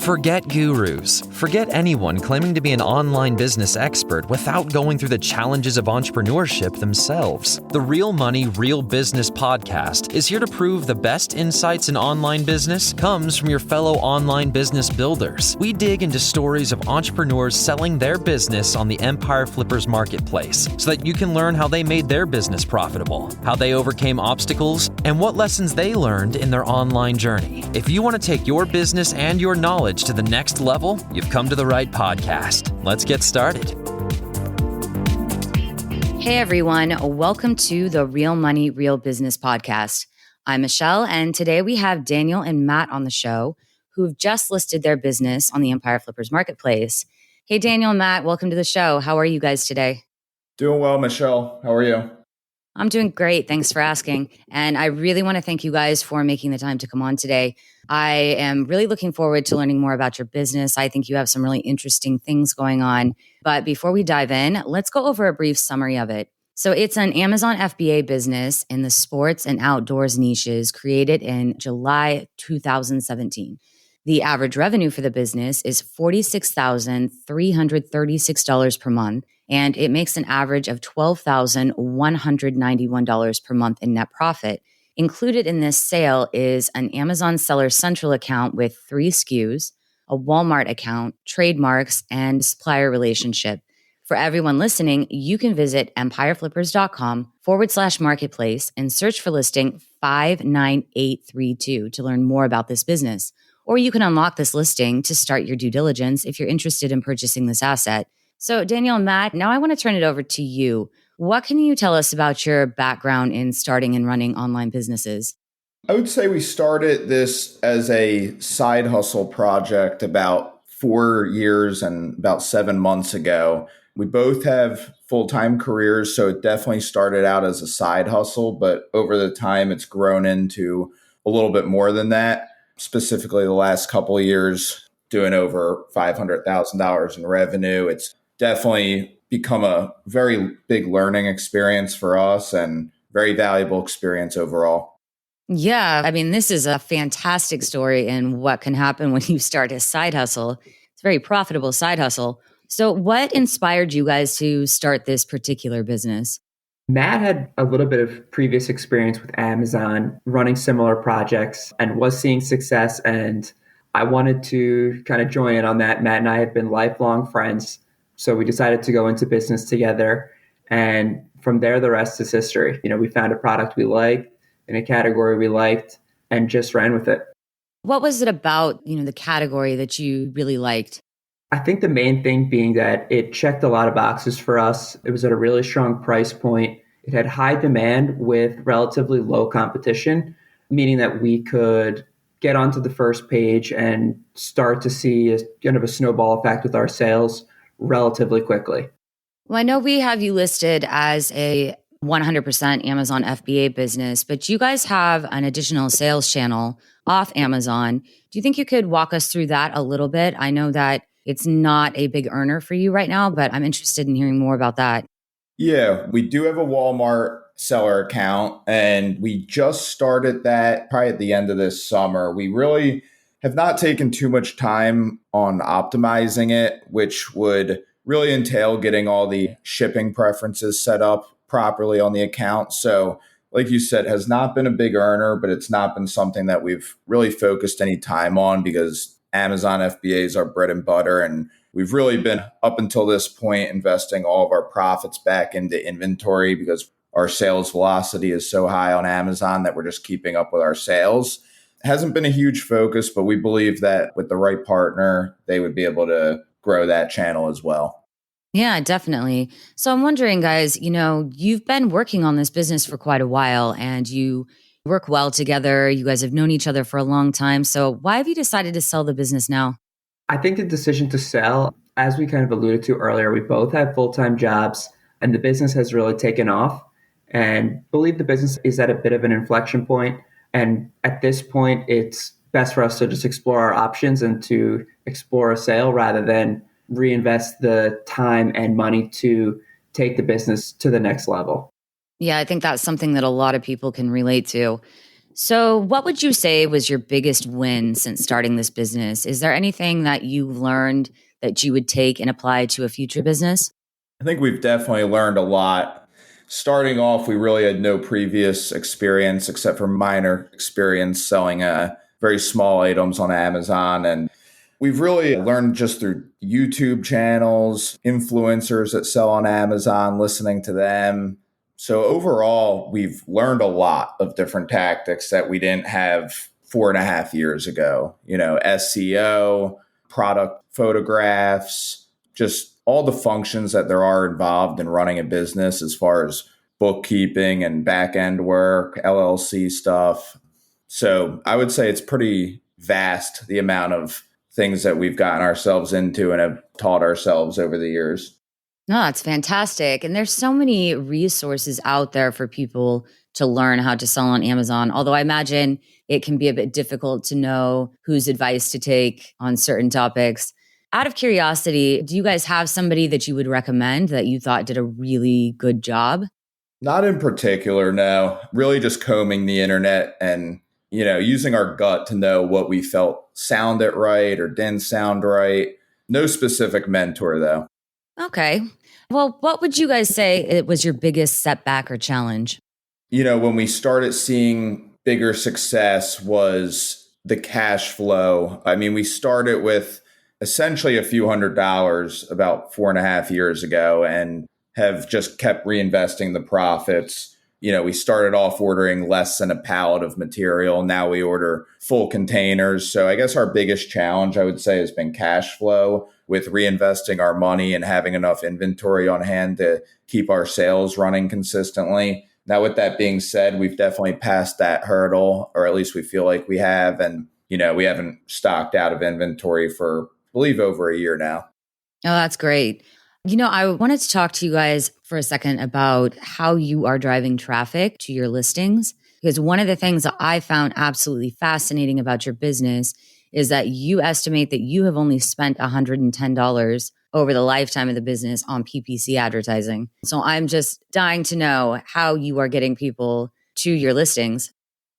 Forget gurus. Forget anyone claiming to be an online business expert without going through the challenges of entrepreneurship themselves. The Real Money, Real Business podcast is here to prove the best insights in online business comes from your fellow online business builders. We dig into stories of entrepreneurs selling their business on the Empire Flippers marketplace so that you can learn how they made their business profitable, how they overcame obstacles, and what lessons they learned in their online journey. If you want to take your business and your knowledge to the next level, you've come to the right podcast. Let's get started. Hey everyone, welcome to the Real Money, Real Business podcast. I'm Michelle, and today we have Daniel and Matt on the show who've just listed their business on the Empire Flippers marketplace. Hey Daniel and Matt, welcome to the show. How are you guys today? Doing well, Michelle. How are you? I'm doing great. Thanks for asking. And I really want to thank you guys for making the time to come on today. I am really looking forward to learning more about your business. I think you have some really interesting things going on. But before we dive in, let's go over a brief summary of it. So it's an Amazon FBA business in the sports and outdoors niches created in July 2017. The average revenue for the business is $46,336 per month, and it makes an average of $12,191 per month in net profit. Included in this sale is an Amazon Seller Central account with 3 SKUs, a Walmart account, trademarks, and supplier relationship. For everyone listening, you can visit empireflippers.com/marketplace and search for listing 59832 to learn more about this business. Or you can unlock this listing to start your due diligence if you're interested in purchasing this asset. So Daniel and Matt, now I want to turn it over to you. What can you tell us about your background in starting and running online businesses? I would say we started this as a side hustle project about 4 years and about 7 months ago. We both have full-time careers, so it definitely started out as a side hustle, but over the time it's grown into a little bit more than that. Specifically the last couple of years, doing over $500,000 in revenue. It's definitely become a very big learning experience for us and very valuable experience overall. Yeah, I mean, this is a fantastic story in what can happen when you start a side hustle. It's a very profitable side hustle. So what inspired you guys to start this particular business? Matt had a little bit of previous experience with Amazon running similar projects and was seeing success. And I wanted to kind of join in on that. Matt and I have been lifelong friends. So we decided to go into business together. And from there, the rest is history. We found a product we liked in a category we liked and just ran with it. What was it about, the category that you really liked? I think the main thing being that it checked a lot of boxes for us. It was at a really strong price point. It had high demand with relatively low competition, meaning that we could get onto the first page and start to see a kind of a snowball effect with our sales relatively quickly. Well, I know we have you listed as a 100% Amazon FBA business, but you guys have an additional sales channel off Amazon. Do you think you could walk us through that a little bit? I know that it's not a big earner for you right now, but I'm interested in hearing more about that. Yeah, we do have a Walmart seller account, and we just started that probably at the end of this summer. We really have not taken too much time on optimizing it, which would really entail getting all the shipping preferences set up properly on the account. So like you said, has not been a big earner, but it's not been something that we've really focused any time on because Amazon FBA is our bread and butter. And we've really been, up until this point, investing all of our profits back into inventory because our sales velocity is so high on Amazon that we're just keeping up with our sales. It hasn't been a huge focus, but we believe that with the right partner, they would be able to grow that channel as well. Yeah, definitely. So I'm wondering, guys, you've been working on this business for quite a while and you work well together. You guys have known each other for a long time. So why have you decided to sell the business now? I think the decision to sell, as we kind of alluded to earlier, we both have full-time jobs and the business has really taken off and believe the business is at a bit of an inflection point. And at this point, it's best for us to just explore our options and to explore a sale rather than reinvest the time and money to take the business to the next level. Yeah, I think that's something that a lot of people can relate to. So, what would you say was your biggest win since starting this business? Is there anything that you learned that you would take and apply to a future business? I think we've definitely learned a lot. Starting off, we really had no previous experience except for minor experience selling very small items on Amazon. And we've really learned just through YouTube channels, influencers that sell on Amazon, listening to them. So overall, we've learned a lot of different tactics that we didn't have 4.5 years ago. SEO, product photographs, just all the functions that there are involved in running a business as far as bookkeeping and back end work, LLC stuff. So I would say it's pretty vast, the amount of things that we've gotten ourselves into and have taught ourselves over the years. No, that's fantastic. And there's so many resources out there for people to learn how to sell on Amazon. Although I imagine it can be a bit difficult to know whose advice to take on certain topics. Out of curiosity, do you guys have somebody that you would recommend that you thought did a really good job? Not in particular, no. Really just combing the internet and, using our gut to know what we felt sounded right or didn't sound right. No specific mentor, though. Okay. Well, what would you guys say it was your biggest setback or challenge? When we started seeing bigger success was the cash flow. I mean, we started with essentially a few $100s about 4.5 years ago and have just kept reinvesting the profits. We started off ordering less than a pallet of material. Now we order full containers. So I guess our biggest challenge, I would say, has been cash flow with reinvesting our money and having enough inventory on hand to keep our sales running consistently. Now, with that being said, we've definitely passed that hurdle, or at least we feel like we have. And, we haven't stocked out of inventory for, I believe, over a year now. Oh, that's great. I wanted to talk to you guys for a second about how you are driving traffic to your listings, because one of the things that I found absolutely fascinating about your business is that you estimate that you have only spent $110 over the lifetime of the business on PPC advertising. So I'm just dying to know how you are getting people to your listings.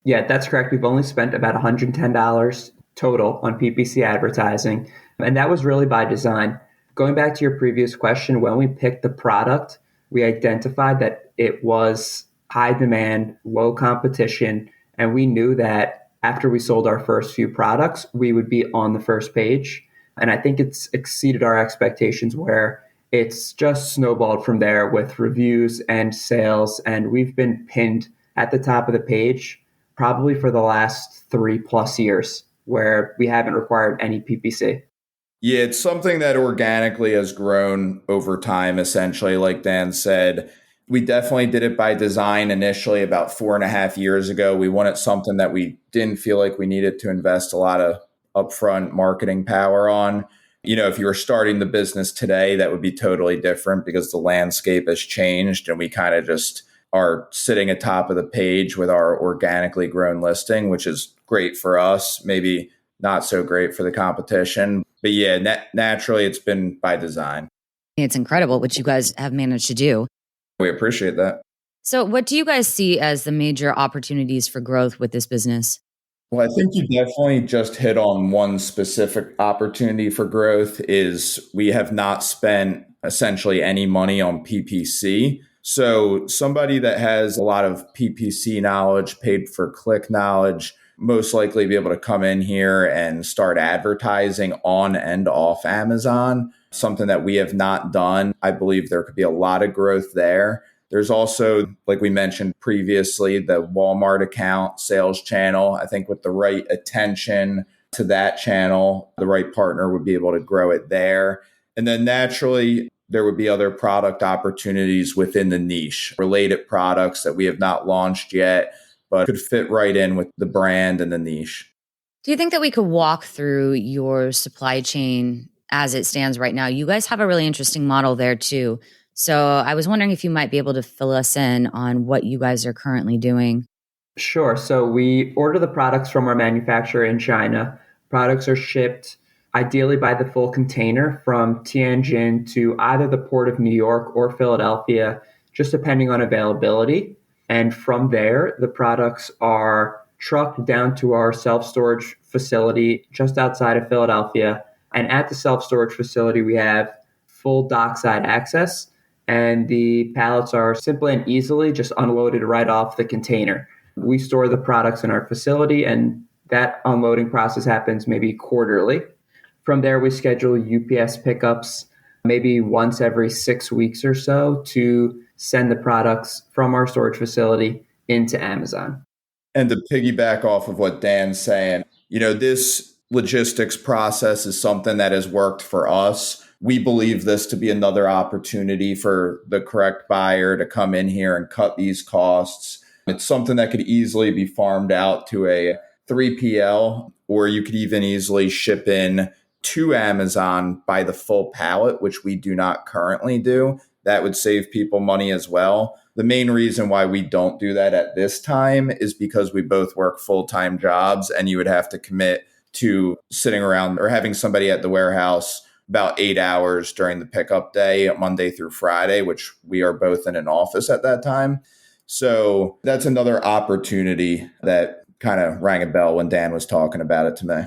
Yeah, that's correct. We've only spent about $110 total on PPC advertising, and that was really by design. Going back to your previous question, when we picked the product, we identified that it was high demand, low competition, and we knew that after we sold our first few products, we would be on the first page. And I think it's exceeded our expectations, where it's just snowballed from there with reviews and sales. And we've been pinned at the top of the page probably for the last 3+ years, where we haven't required any PPC. Yeah, it's something that organically has grown over time, essentially. Like Dan said, we definitely did it by design initially about 4.5 years ago. We wanted something that we didn't feel like we needed to invest a lot of upfront marketing power on. If you were starting the business today, that would be totally different because the landscape has changed and we kind of just are sitting atop of the page with our organically grown listing, which is great for us, maybe not so great for the competition. But yeah, naturally, it's been by design. It's incredible what you guys have managed to do. We appreciate that. So what do you guys see as the major opportunities for growth with this business? Well, I think you definitely just hit on one specific opportunity for growth is we have not spent essentially any money on PPC. So somebody that has a lot of PPC knowledge, paid per click knowledge, most likely be able to come in here and start advertising on and off Amazon, something that we have not done. I believe there could be a lot of growth there. There's also, like we mentioned previously, the Walmart account sales channel. I think with the right attention to that channel, the right partner would be able to grow it there. And then naturally, there would be other product opportunities within the niche, related products that we have not launched yet, but could fit right in with the brand and the niche. Do you think that we could walk through your supply chain as it stands right now? You guys have a really interesting model there too. So I was wondering if you might be able to fill us in on what you guys are currently doing. Sure. So we order the products from our manufacturer in China. Products are shipped ideally by the full container from Tianjin to either the port of New York or Philadelphia, just depending on availability. And from there, the products are truck down to our self-storage facility just outside of Philadelphia. And at the self-storage facility, we have full dockside access, and the pallets are simply and easily just unloaded right off the container. We store the products in our facility, and that unloading process happens maybe quarterly. From there, we schedule UPS pickups maybe once every 6 weeks or so to send the products from our storage facility into Amazon. And to piggyback off of what Dan's saying, this logistics process is something that has worked for us. We believe this to be another opportunity for the correct buyer to come in here and cut these costs. It's something that could easily be farmed out to a 3PL, or you could even easily ship in to Amazon by the full pallet, which we do not currently do. That would save people money as well. The main reason why we don't do that at this time is because we both work full-time jobs, and you would have to commit to sitting around or having somebody at the warehouse about 8 hours during the pickup day, Monday through Friday, which we are both in an office at that time. So that's another opportunity that kind of rang a bell when Dan was talking about it to me.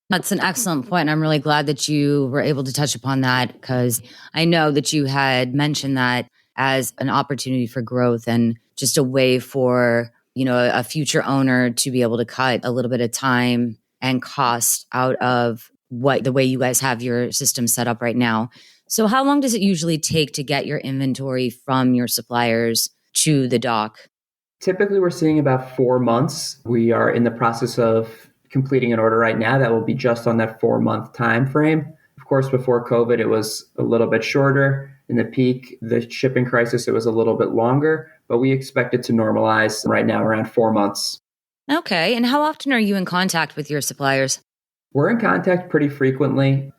That's an excellent point. I'm really glad that you were able to touch upon that, because I know that you had mentioned that as an opportunity for growth and just a way for, a future owner to be able to cut a little bit of time and cost out of the way you guys have your system set up right now. So how long does it usually take to get your inventory from your suppliers to the dock? Typically, we're seeing about 4 months. We are in the process of completing an order right now that will be just on that 4-month time frame. Of course, before COVID, it was a little bit shorter. In the peak, the shipping crisis, it was a little bit longer, but we expect it to normalize right now around 4 months. Okay. And how often are you in contact with your suppliers? We're in contact pretty frequently,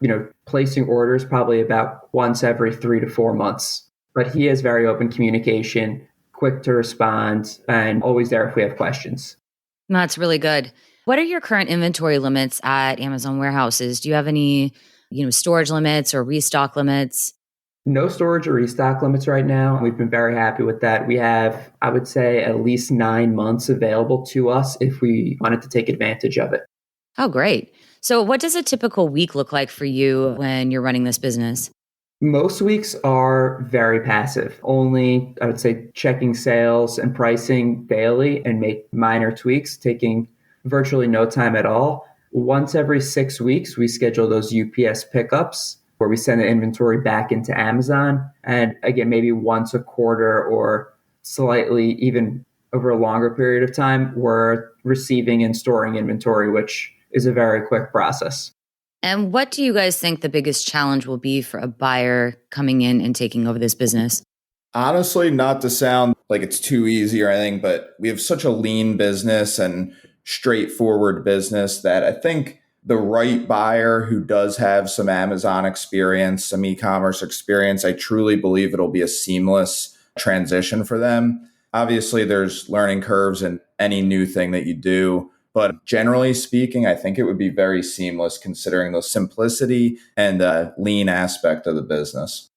placing orders probably about once every 3 to 4 months. But he has very open communication, quick to respond, and always there if we have questions. That's really good. What are your current inventory limits at Amazon warehouses? Do you have any, storage limits or restock limits? No storage or restock limits right now. We've been very happy with that. We have, I would say, at least 9 months available to us if we wanted to take advantage of it. Oh, great. So what does a typical week look like for you when you're running this business? Most weeks are very passive. Only, I would say, checking sales and pricing daily and make minor tweaks, taking virtually no time at all. Once every 6 weeks, we schedule those UPS pickups where we send the inventory back into Amazon. And again, maybe once a quarter or slightly even over a longer period of time, we're receiving and storing inventory, which is a very quick process. And what do you guys think the biggest challenge will be for a buyer coming in and taking over this business? Honestly, not to sound like it's too easy or anything, but we have such a lean business and straightforward business that I think the right buyer who does have some Amazon experience, some e-commerce experience, I truly believe it'll be a seamless transition for them. Obviously, there's learning curves in any new thing that you do. But generally speaking, I think it would be very seamless considering the simplicity and the lean aspect of the business.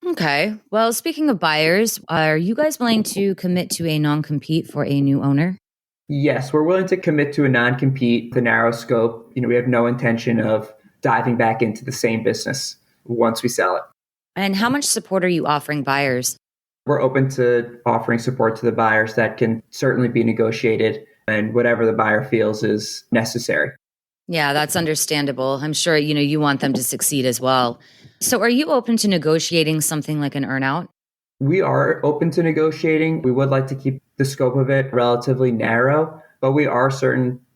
Okay. Well, speaking of buyers, are you guys willing to commit to a non-compete for a new owner? Yes, we're willing to commit to a non-compete, the narrow scope. We have no intention of diving back into the same business once we sell it. And how much support are you offering buyers? We're open to offering support to the buyers that can certainly be negotiated and whatever the buyer feels is necessary. Yeah, that's understandable. I'm sure, you want them to succeed as well. So are you open to negotiating something like an earnout? We are open to negotiating. We would like to keep the scope of it relatively narrow, but we are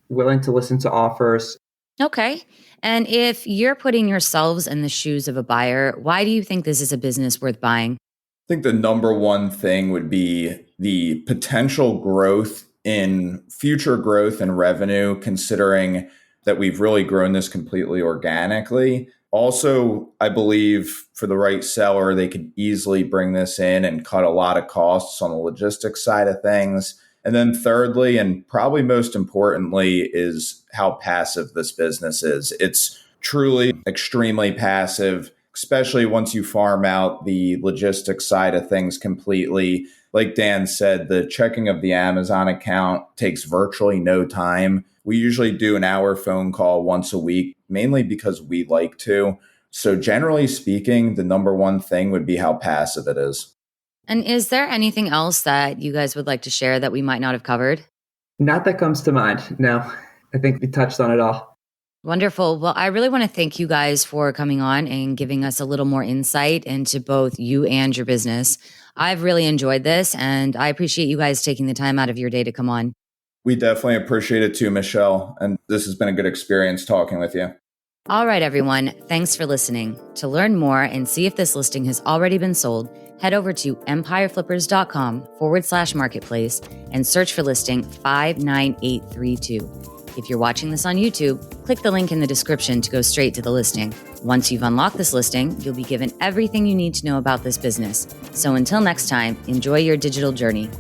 willing to listen to offers. Okay. And if you're putting yourselves in the shoes of a buyer, why do you think this is a business worth buying? I think the number one thing would be the potential growth in future growth and revenue, considering that we've really grown this completely organically. Also, I believe for the right seller, they could easily bring this in and cut a lot of costs on the logistics side of things. And then thirdly, and probably most importantly, is how passive this business is. It's truly extremely passive, especially once you farm out the logistics side of things completely. like Dan said, the checking of the Amazon account takes virtually no time. We usually do an hour phone call once a week, mainly because we like to. So generally speaking, the number one thing would be how passive it is. And is there anything else that you guys would like to share that we might not have covered? Not that comes to mind. No, I think we touched on it all. Wonderful. Well, I really want to thank you guys for coming on and giving us a little more insight into both you and your business. I've really enjoyed this, and I appreciate you guys taking the time out of your day to come on. We definitely appreciate it too, Michelle. And this has been a good experience talking with you. All right, everyone. Thanks for listening. To learn more and see if this listing has already been sold, head over to empireflippers.com/marketplace and search for listing 59832. If you're watching this on YouTube, click the link in the description to go straight to the listing. Once you've unlocked this listing, you'll be given everything you need to know about this business. So until next time, enjoy your digital journey.